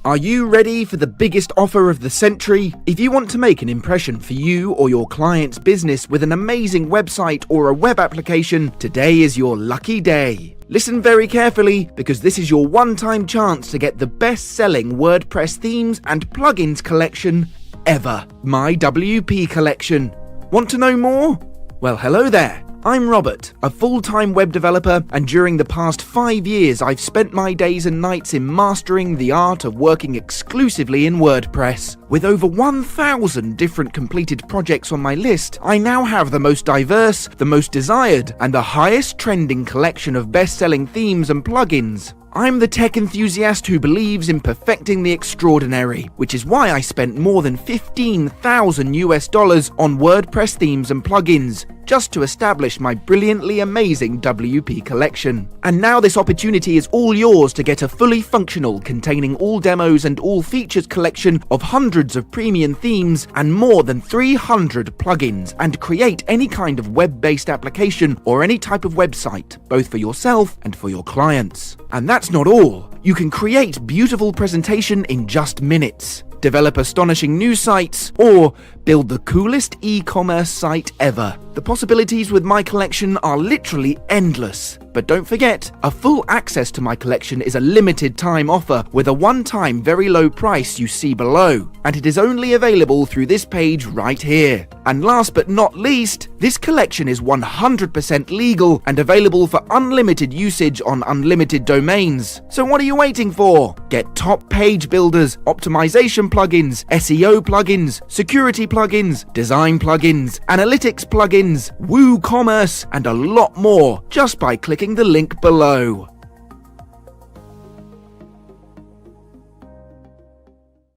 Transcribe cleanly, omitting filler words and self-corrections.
Are you ready for the biggest offer of the century? If you want to make an impression for you or your client's business with an amazing website or a web application, today is your lucky day. Listen very carefully, because this is your one-time chance to get the best-selling WordPress themes and plugins collection ever. My WP collection. Want to know more? Well, hello there. I'm Robert, a full-time web developer, and during the past 5 years I've spent my days and nights in mastering the art of working exclusively in WordPress. With over 1,000 different completed projects on my list, I now have the most diverse, the most desired, and the highest trending collection of best-selling themes and plugins. I'm the tech enthusiast who believes in perfecting the extraordinary, which is why I spent more than $15,000 on WordPress themes and plugins, just to establish my brilliantly amazing WP collection. And now this opportunity is all yours to get a fully functional, containing all demos and all features collection of hundreds of premium themes and more than 300 plugins, and create any kind of web-based application or any type of website, both for yourself and for your clients. And that's not all. You can create beautiful presentation in just minutes, develop astonishing new sites, or build the coolest e-commerce site ever. The possibilities with my collection are literally endless. But don't forget, a full access to my collection is a limited time offer with a one-time very low price you see below, and it is only available through this page right here. And last but not least, this collection is 100% legal and available for unlimited usage on unlimited domains. So what are you waiting for? Get top page builders, optimization plugins, SEO plugins, security plugins, design plugins, analytics plugins, WooCommerce, and a lot more just by clicking the link below.